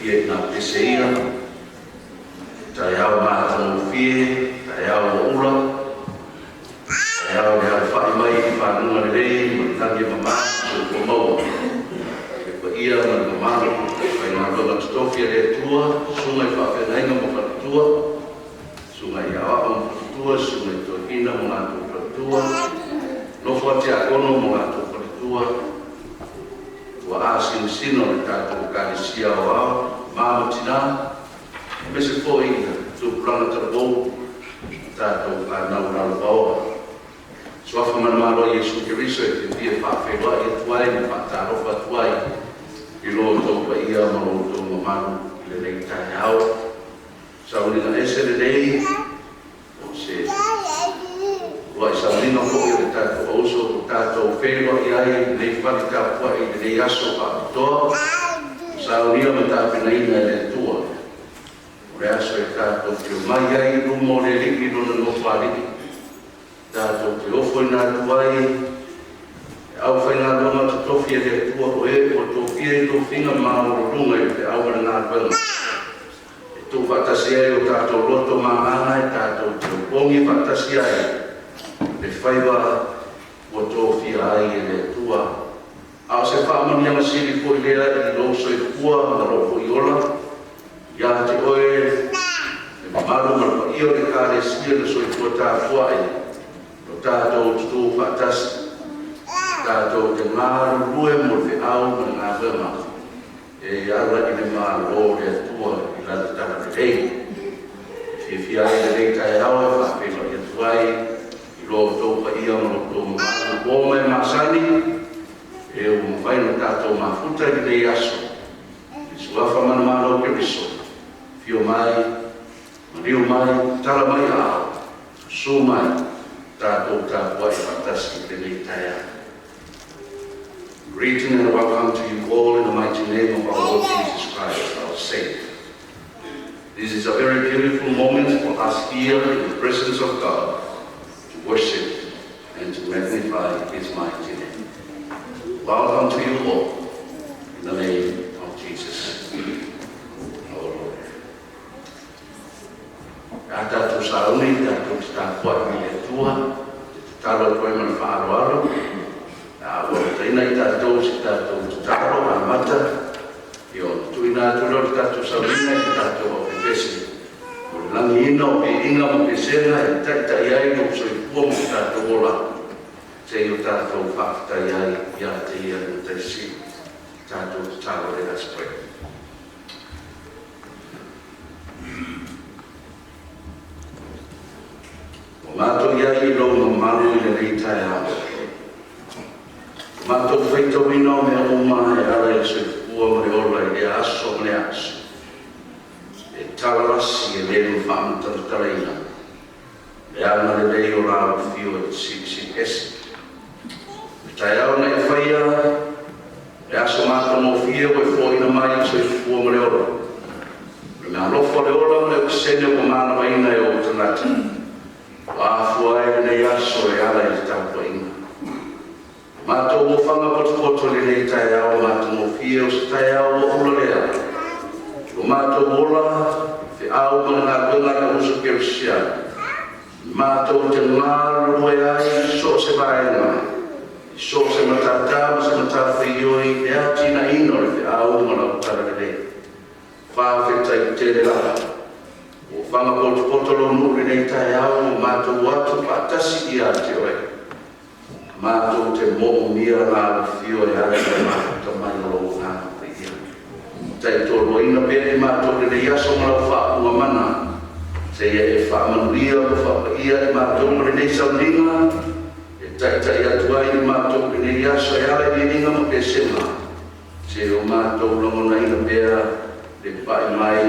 fie na peseia, tai au mātanu fie, tai au ura, tai au lea whai mai i whanunga rei, matangi mama, so ko maua. E pa ia ma mama, kai ngā ronga stofia le tua, sunga i whawhenainga mo whakatua, sunga i awa mo whakatua, sunga i tohina mo ngā whakatua, no whate a kono mo ngā whakatua, wa asin sino le tātou kāresia o au, māma tina, me se fo inga, tu plana tarabou, tātou ka nau nau baoa. Swafa manamaro Yesu Kiriso e te pia whawhewa i atuai, ni whatarofa atuai, i lo tau pa ia maro tau mamaru, i le rei tai au. Sauninga ese le rei, o se Wai saulina ko i tātou auso, tātou whenua i ai, nei whari tāpua i nei aso pāpitoa, saulina me tāpenaina le tua. Ore aso e tātou te mai ai, rumo le riki rona no whariki. Tātou te ofo i nā tuai, e au whainga roma te tofia le tua o e, o tō fia i tō whinga māoro runga i te au mana nā wanga. E tō whatasi ai o tātou roto māanga e tātou te upongi whatasi ai. Le whaiwa o tō whia ai e le tua. Ao se whaamania masiri po i lea i loso i kua ma roko i ola. Ia te oe, e mamaru marpa i o le kāre sia le so i kua tā kua e. No tātou tutu whatasi. Tātou te ngāru rue mo te au ma ngā wema. E ara i le māro le tua i lata tāna te rei. Whiwhia ai le rei tai au e whawhenua i atuai. Lo tau pa ia mo tō mātu o mai māsani, e o mwhaino tātou mafuta i nei aso. I suafa manamano ke riso, fio mai, mariu mai, tala mai ao, su mai, tātou tāpua i whatasi i nei taia. Greeting and welcome to you all in the mighty name of our Lord Jesus Christ, our Savior. This is a very beautiful moment for us here in the presence of God, worship and to magnify His mighty name. Welcome to you all in the name of Jesus, our Lord. Tātou sauni, tātou tāpua i le tua, tātou koe mana whaaroaro, o taina i tātou si tātou tāro a mata, i o tuina tūrau tātou saunina i tātou o pepesi. Langi ina o pe inga mo pe sena e tai ai no so i pua mo tātou ola. Te o tātou whaktai ai ia te ia no te si. Tātou tālo re as pray. O mātou iai lo ma maru i le rei tai au. O mātou whaitau ina o mea uma e ara i so i pua mo re ola i le aso mo le aso. Talarasi e leo whaamutaraina. Me ana le leo rāu whio e si esi. Me tai au nei whaia, me aso māta mō whio e whoina mai so i fua mo le ora. Me alofo le ora me o sene o mana waina e o tanati. Wāfua e nei aso e ala i tāpua inga. Mātou mō whanga potopoto le nei tai au māta mō whio se tai au o ula lea. O mātou ola, te au mana ngā kuenga ka usu kerusia. Mātou te ngāru rue ai, so se vaenga. So se matatau, se matawhioi, e atina ino le te au mana utara le. Whawhetai te le rara. O whanga potolo nuri nei tai au, mātou watu patasi i a te oe. Mātou te mo'o mia ngā whioi ale te mātou mai lo ngā. Tai tōro ina pēne mātou le aso marau whaapua mana. Te ia e whaamanuia o whaapaia i mātou le nei sauninga. E tai atua i mātou le aso e ala i ringa mo pēsema. Te o mātou longona ina pēra le pai mai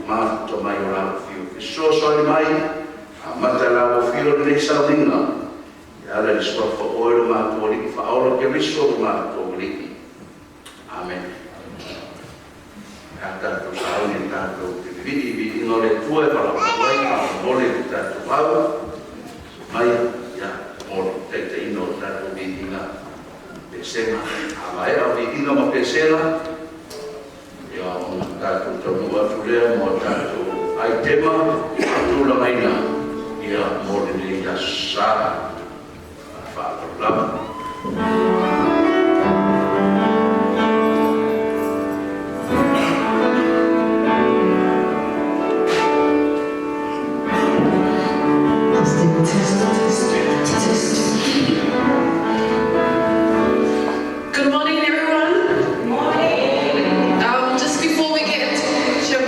mātou mai o rāu whio. E soa mai a mata rāu whio le nei sauninga. E ala i swafa oiro mātou riki whaola ke riso o mātou riki. Amen. Tātou sauni tātou te vidi ino le tue para wai ka mole tātou au. Mai, ia, mole, te ino tātou vidi ina pesena. A mai au vidi ina ma pesena. Ia, tātou tonu atu lea mo tātou ai tema tūla maina ia mo le ia sa whātau Good morning, everyone. Good morning. Just before we get into worship,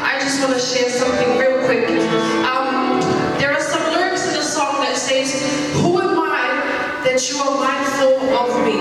I just want to share something real quick. There are some lyrics in the song that says, "Who am I that you are mindful of me?"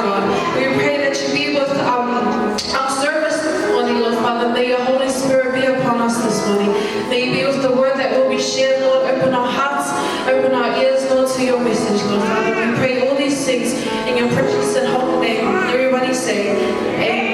God. We pray that you be with our service this morning, Lord Father. May your Holy Spirit be upon us this morning. May you be with the word that will be shared, Lord. Open our hearts, open our ears, Lord, to your message, Lord Father. We pray all these things in your precious and holy name. Everybody say, Amen.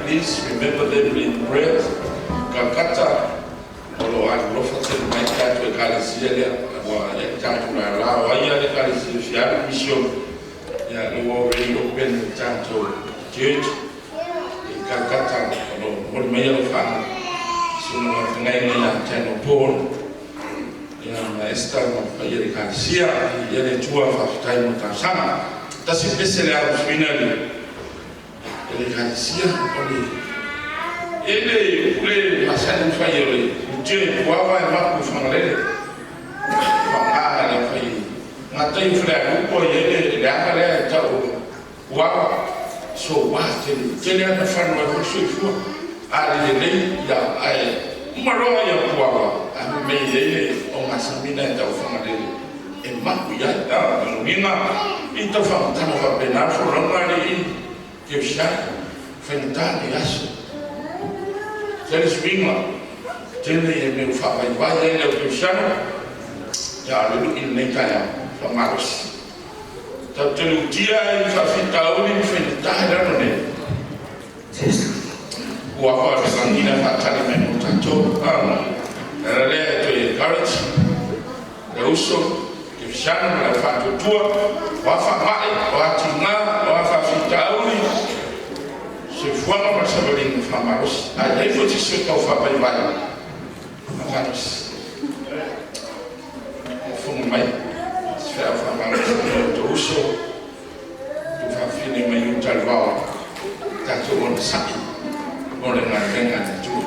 Please remember them in prayers. Kakata, kalau ada profesor main kata kalisinya, wah, jangan cuma lah, wah ya ada kalisinya, mission, ya,เราเรียนเป็นจานโจchurch, kakata, kalau mau main fan, semua tengah ini yang channel pun, yang Esther membayar kalisia, ya dia jual fakta yang sama, tapi spesial harus final. Kalisia oleh ele kule masani fayole je kuawa maku fangalele fangala fay ngata infra ko yele dakale tawo wa so wa tele na fanwa ko shufu ali le ya ai maro ya kuawa ame yele o masamina tawo fangalele e maku ya ta minga ita fa tano fa benar fo rangari ke sha fentani yaso Jadi seminggu, jadi yang berfaham banyak yang berusaha, ya lalu ini kaya pemarus. Tapi dia yang faham tahu ini faham dah mana? Wah, orang ini nak cari menu caco, ada tu encourage, usung, berusaha melakukan tujuan, wafah baik, wafah tinggal, wafah tahu ni. Sefuang bersabari famarus, ada itu sesuatu apa yang baik, famarus, fungmai, sefuang famarus terus, tu fafini menyuntal bawah, tak turun sakit, orang dengan itu.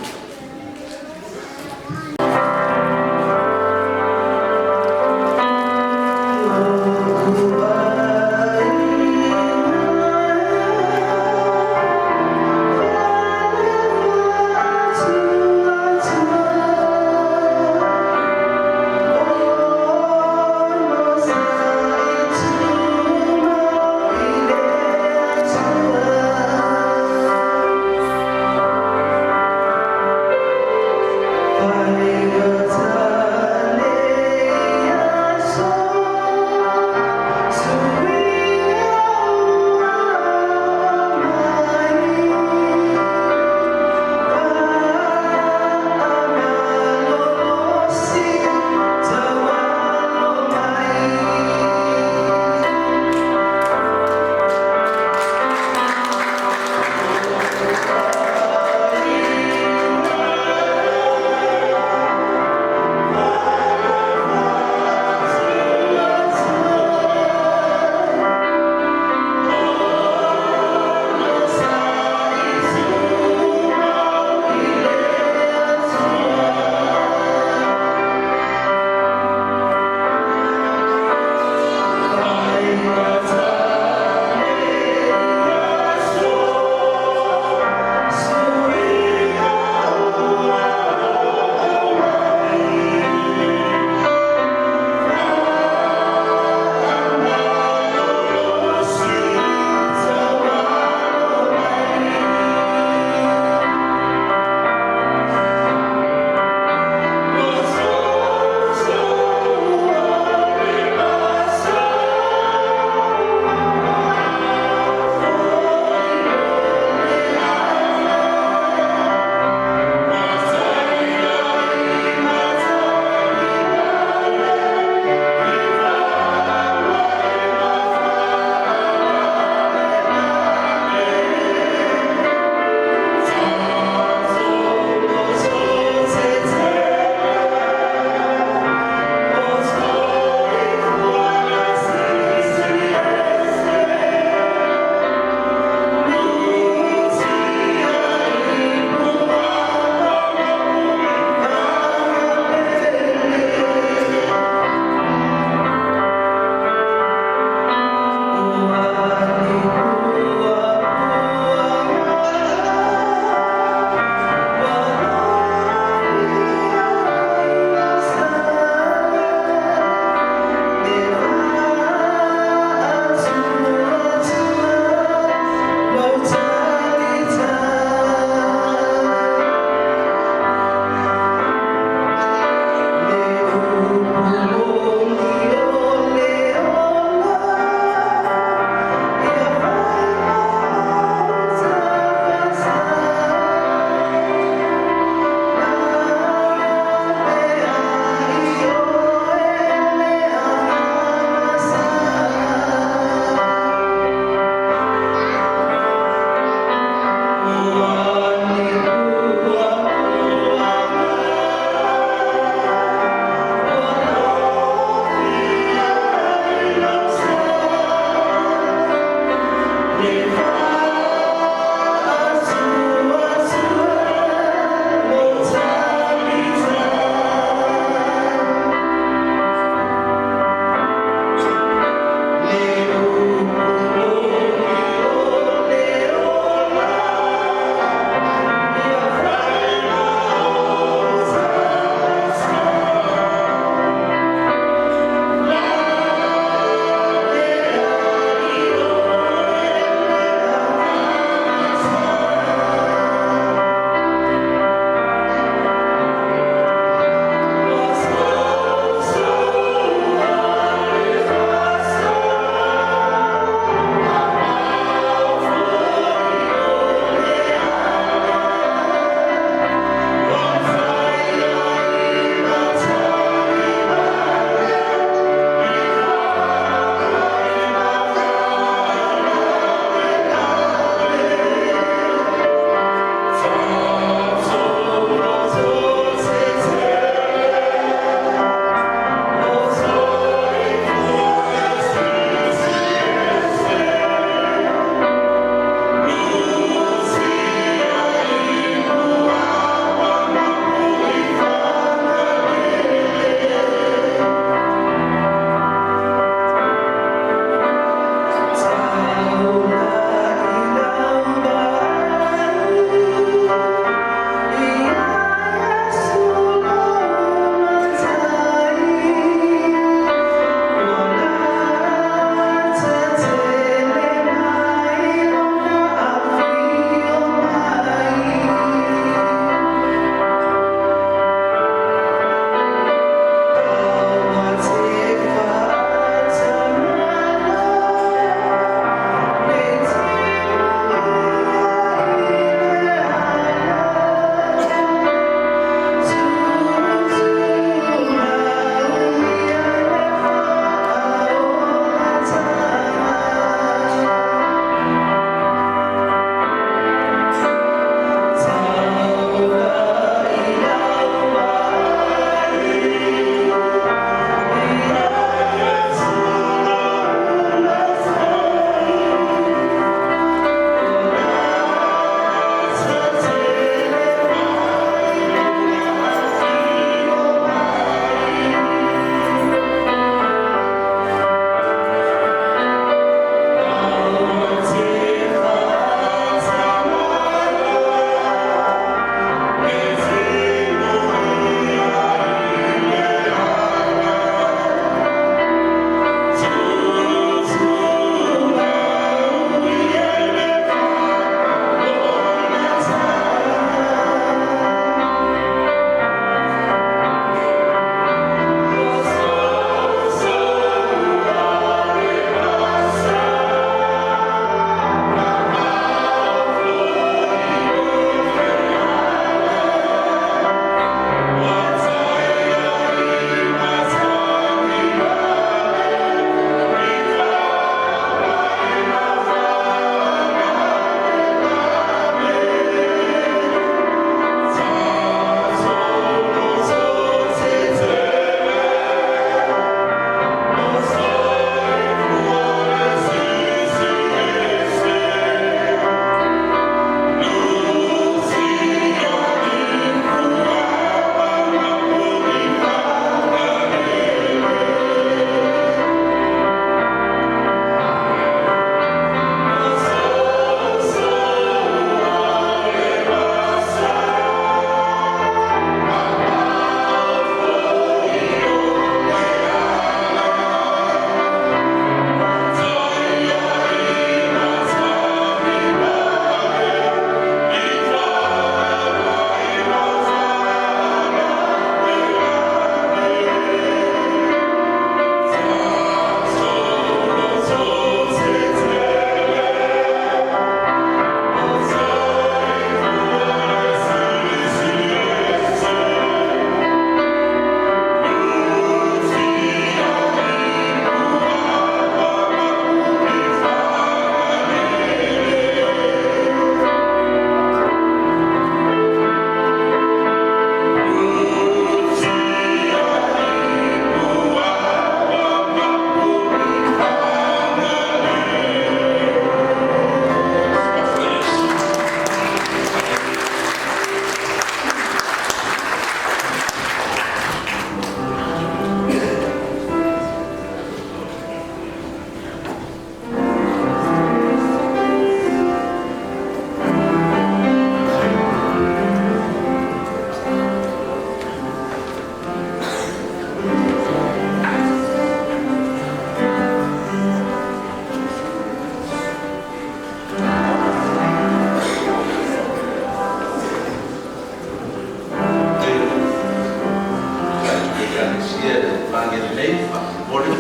dia panggil ni, boleh.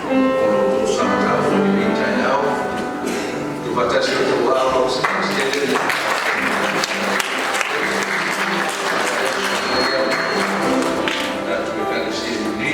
Kalau sama tahu di bincang jauh, kita kasih tahu awal sekali. Dan kita di sini.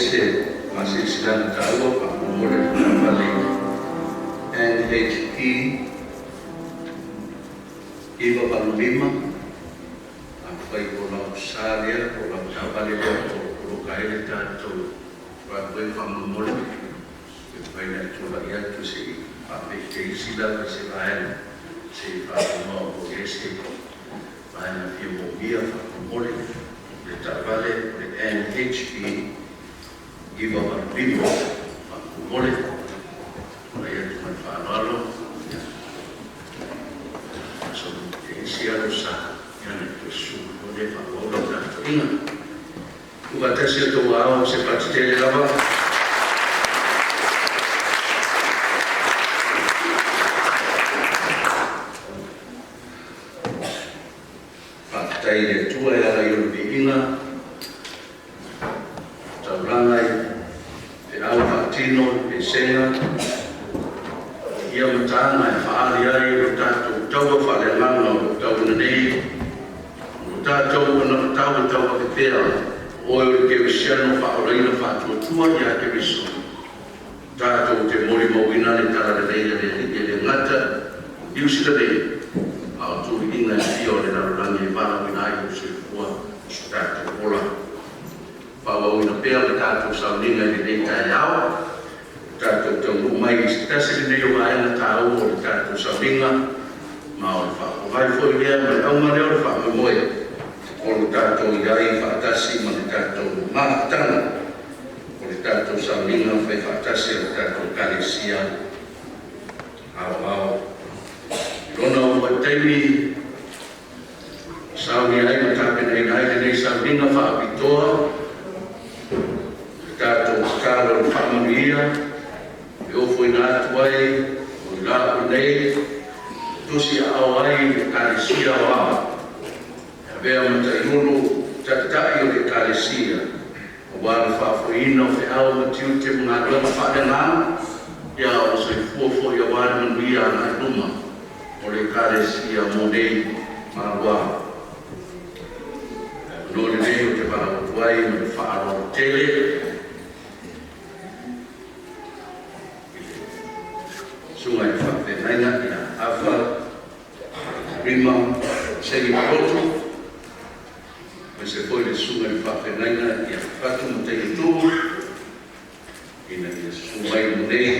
ese masih sedang tahu Pak Mulai kembali NHP Iba Panglima apa itu nak salia orang kembali orang kaya itu Pak Mulai banyak coba ya tu si Pak BK sila persilahan si Pak Mau Esi banyak yang mobil Pak Mulai tak balik oleh NHP Iba Panglima Pak Mulai Raya Tuhan Pak Lalu so siya sa yan ito sumunod Pak Lalu dan ingat kata siya tuwaw si Pastor Lava Patay de tua ya rayon biina Taulangai de Alvatino de Senga ia matana e whaari ai o tātou taua whalenanga o tau nei o tātou ana tau taua ke pēra o e ke wisiano whaoreina whātua ia ke wiso tātou te mori mawina ni tara reira le ngata iusira nei a tu inga fio le narulangi e whana wina ai o se fua o tātou ola whawawina pēra le tātou sauninga i nei tai au tātou tau mai i tasi nei o aena tāu o le tātou sauninga ma o le whakawai fwoi lea ma le auma leo le whakamoe o le tātou iai whaatasi ma le tātou mahatanga o le tātou sauninga whai whaatasi o le tātou kalesia au lona o mai teimi sauni ai ma tāpena ina ai nei sauninga whaapitoa le tātou kālo le whamanuia eu fui na tuai o la nei tusi au ai le kalesia wa avea mataiulu tatai o le kalesia o wala whaafuina o te au matiu te mga lama whaadena ia o se fuafo ia wala manuia ana luma o le kalesia mo nei marua nore nei o te wala tuai o le whaaro tele sungai whawhenaina ia awha rima segi marotu me se foi le sungai whawhenaina ia whatu mo te tu ina ia sungai mo nei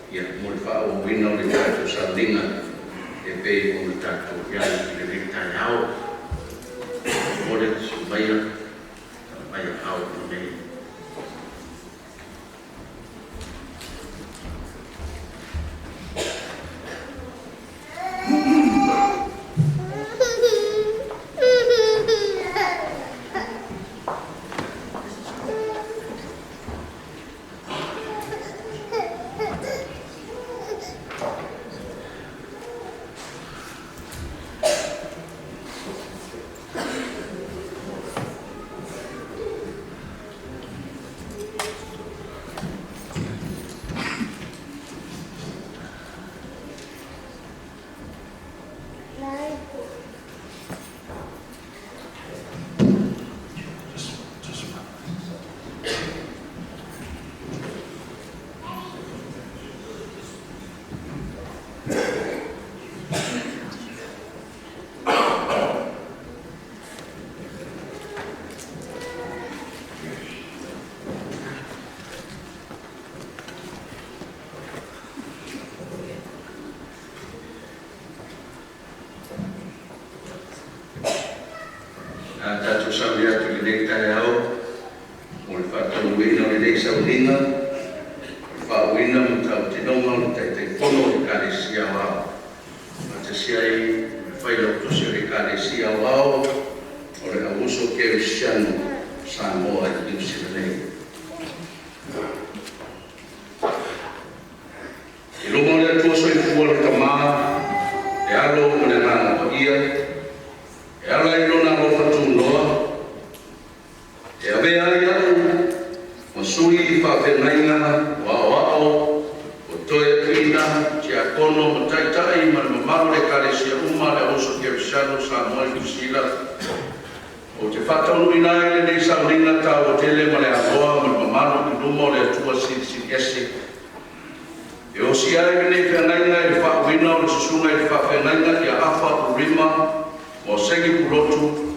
ia mo le whao wina o le tātou sauninga e pei o le tātou iai i le rita iau mo le sungaia mai au mo nei tātou sauri atu le nei tai au o le whātauina o le nei sauninga o le whauina mo tau te nonga o le tai pono o le kalesia wao ma te siai le whaila o tosi o le kalesia wao o le auso ke sianu sa moa i New Zealand i lungo le atua soifua le tamaa e alo o le nana o ia e ala i lona lo fatunoa e avea ai au ma sui i whawhenainga wao o toe pina tia kono ma taitai ma le mamaro le kalesia uma le oso ke visano sa moa i New Zealand o te whātaunu ina ele nei sauringa tau o tele ma le agoa ma le mamano ki luma o le atua si ese. E o si ai nei whiangainga e le whaawina o le susunga e le whaawhengainga i a awha o rima o sengi pulotu.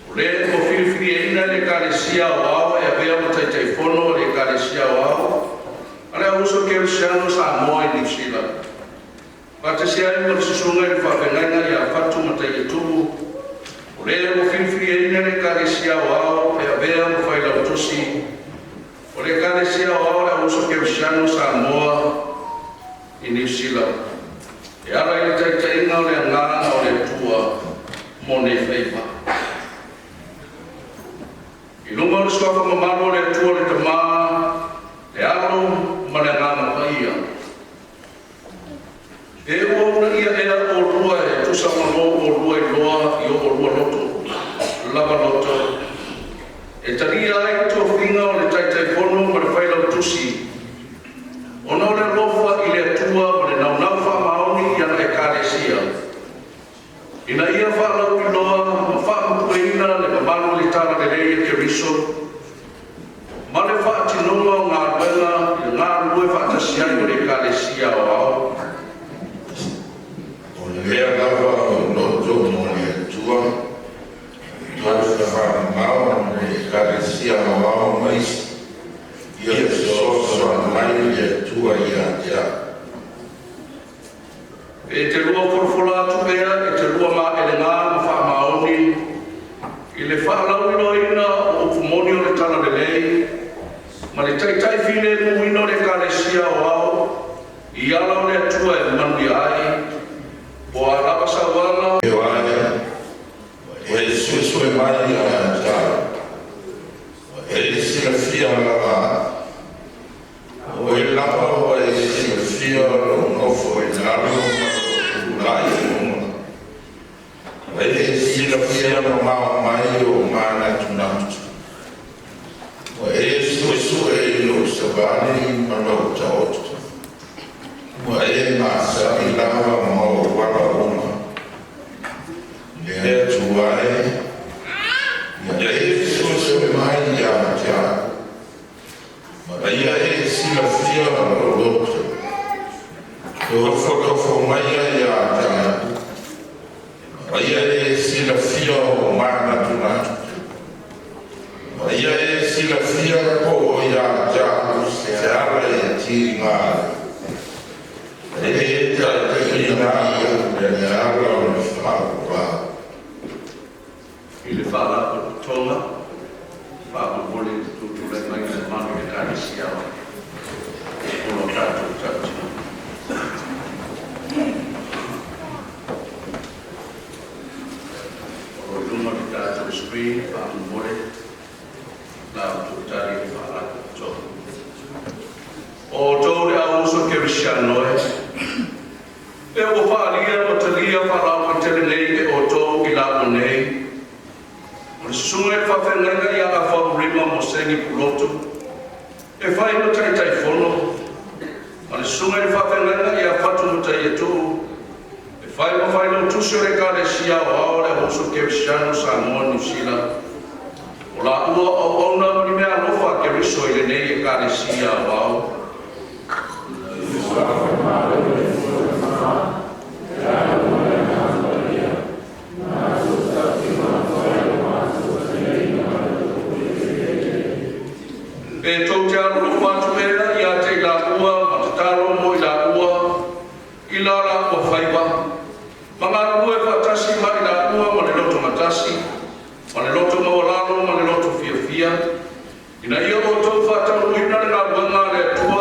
O le o whiriwhiri e ina le kāresia o ao e a vea ma taitai whono le kāresia o ao. Ale a uso ke o siano sa moa i New Zealand. Pātasi ai ma le susunga e le whaawhengainga i a whatu ma tai e tubu. O le o whiriwhiri e ina le kāresia o ao e a vea ma whaila o tosi. O le kāresia o ao le a uso ke o siano sa moa i New Zealand. E ara i tai inga o le ngana o le tua mo ne whaipa. I lunga o le skofa mamano o le tua le tamā, le alo ma le ngana paia. E ua ia ea o rua e tusa mano o rua i loa i o rua loto, lava loto. E taria ai tua whinga o le taitai pono ma le whailau tusi. Ono le lofa i le atua ma le naunau whaamaoni i ana e kāresia. Ina ia whaalau i loa ma whaamupueina le mamano le tala le rei e riso. Ma le whaatinonga o ngā ruenga i ngā rue whaatasiai o le kāresia o ao. O le mea lava o loto mo le atua, tau whaamao mo le kāresia o ao maisi. Ia soso mai le tua ia ia. E te rua forfola atu mea, e te rua ma ele ngā ma whaamaoni. I le whaalau ino ina o kumoni o le tala le lei. Ma le taitai whine muino le kāresia o ao. I ala o le atua e manu ai. O a rapa sawana. E waia, o e suesue mai a ta. E sila fia lava. O e lava o e sila fia lo nofo e lalo lai uma. O e sila fia lo mao mai o mana tunatu. O e suesue lo savani malo taotu. O e masa i lava mao wala uma. Le tuae. Ia e suesue mai ia tia. Ia e sila fia o loto. O fotofo mai ia tia. Ia e sila fia o mana tunatu. Ia e sila fia o ia tia. Se ala e tinga. E ina ia ala o le whakua. I le whaala o tonga. Whaapupole tutule mai le manu e kāresia o. Ono tātou tatu. O luma ki tātou screen, whaapupole. Nā tutari e whaala o tonga. O tō le a uso kerisiano e. E o whaalia o talia whaala o tele nei e o tō i lapo nei. O sunga e whawhenanga i a whau rima mo sengi pulotu. E whai mo taitai whono. O sunga e whawhenanga i a whatu mo tai e tū. E whai mo whai no tusio e kāresia o ao le hoso kerisiano sa moa New Zealand. O la ua o ona o ni mea lofa keriso i le nei e kāresia o ao. E tau te aro lo whatu mea i a te la ua, ma te taro mo i la ua, i la la ua whaiwa. Mangana ua e whatasi ma i la ua, ma le loto matasi, ma le loto mawalalo, ma le loto fia fia. Ina ia o tau whatau ina le nga wanga le tua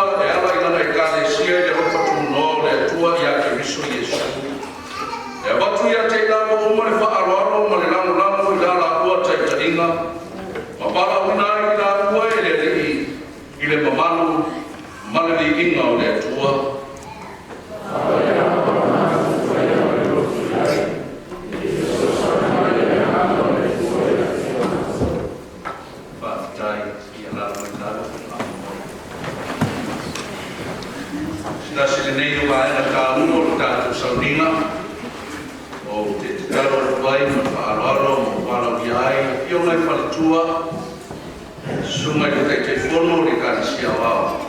whalitua, sunga i te fono le kāresia wao.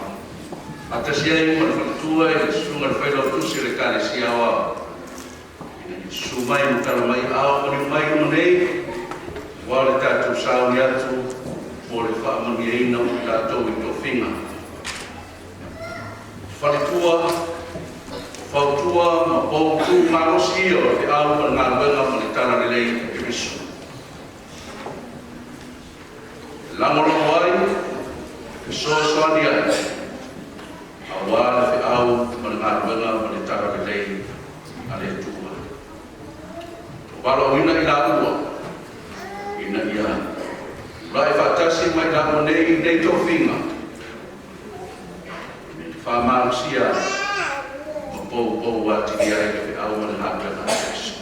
Atasi ai ma whalitua i sunga le whailau tusi le kāresia wao. Sumai no talamai ao mani mai no nei, wale tātou sauni atu, mo le whaamani eina o tātou i tō whinga. Whalitua, whautua, ma pōtu, ma rosi o te au ma ngā wenga ma le tara le lei e risu. Langolo ai, e soani ai, a wale te au ma ngā wenga ma le tara le lei a le tua. Walau ina ila ua, ina ia. Rai whatasi mai damo nei tō whinga. Whamarusia, ma pou wati ki ai ke au mana hanga na Yesu.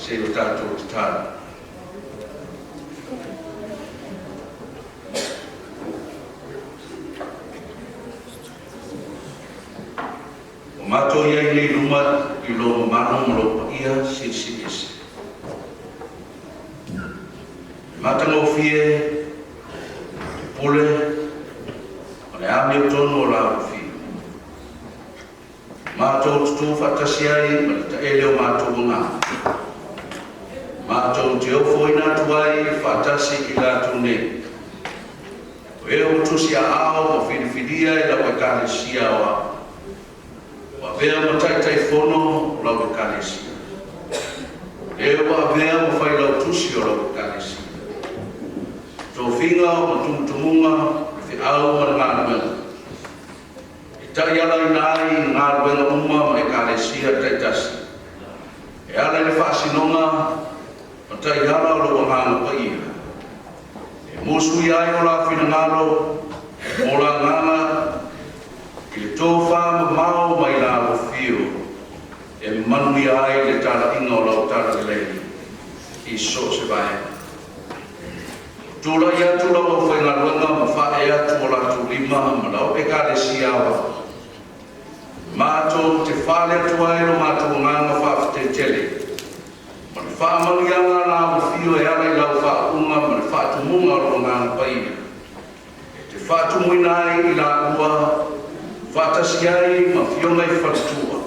Se o tātou te tāra. O mātou iai nei ruma i lo mano mo lo paia si. Mātango fie, pole, o le ame o tono o lau fie. Mātou tutu whatasi ai, ma ta ele o mātou ngā. Mātou te ofo ina tuai whatasi i lātou nei. O e o tusi a ao o whiriwhiria i lau e kāresia o a. O a vea ma tai whono o lau e kāresia. E o a vea ma whai lau tusi o lau e kāresia. Tō whinga o tumutumunga te au ma ngā ruenga. E tai ala i nai ngā ruenga uma ma e kāresia tai tasi. E ala i whaasinonga o tai hala o lo ngāna paia. E mōsui ai o la whina ngālo, o la ngāna, i le tōwha ma mau mai la o whio, e manui ai le tala inga o lau tala le leini, i so se vai. Tūla i atu lau o whainga ruanga ma whae atu o la tu lima ma lau e kāre si awa. Mātou te whale atu ai no mātou ngāna whawhite tele. Whaamalianga nā whio e ala i lau whaaunga ma le whaatumunga o ngāna paia. Te whaatumuina ai i la ua, whaatasi ai ma whionga i whatutua.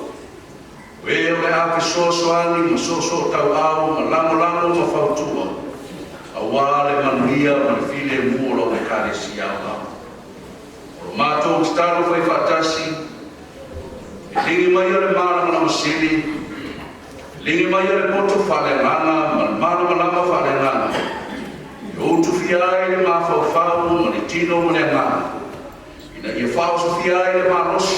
E o le ake soasoani ma soso tau au ma lango ma whautua. A wale manuia ma le while mua lo me kāre si au au. O mātou te taro whai whaatasi, e lingi mai o le mana mana masili, lingi mai o le poto whale ngana, mana malama whale ngana. O tu fiai le mawhawhau, ma le tino ma le ngana. Ina ia whao su fiai le marosu,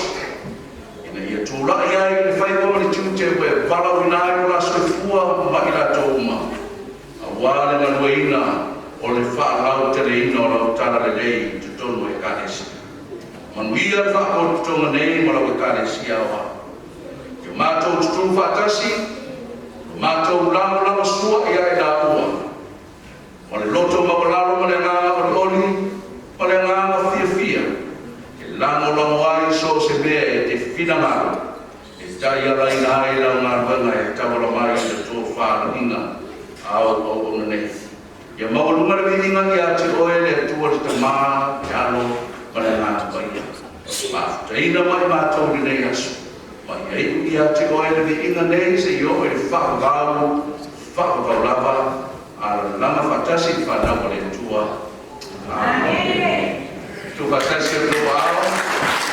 ina ia tūlai ai le whaiwa ma le tūte we walau inai o la soifua ma ila tōuma. A wale na lueina o le whaalau te le ina o lau tala le lei tu tonu e kānesi. Manuia le whaakoro tonga nei ma lau e kānesi awa. Ke mātou tuturu whaatasi, mātou lama sua ia e la ua. O le loto mawalalo ma le ngā o le oli, ma le ngā o fia. Ke lango lango ai so se mea e te whina maro. E tai ala ina ai lau ngā wanga e tawala mai le tō whāna inga au o nei. Ia mawalunga le vidinga ki a te oe le tua le ta maa, te ano, ma le ngā baia. Ma ina mai mātou ni nei asu. Ma ia iku ki a te oe le vidinga nei se i oe le whakagau lava, a langa fatasi whanau le tua. Amen. Tu fatasi o tua ao.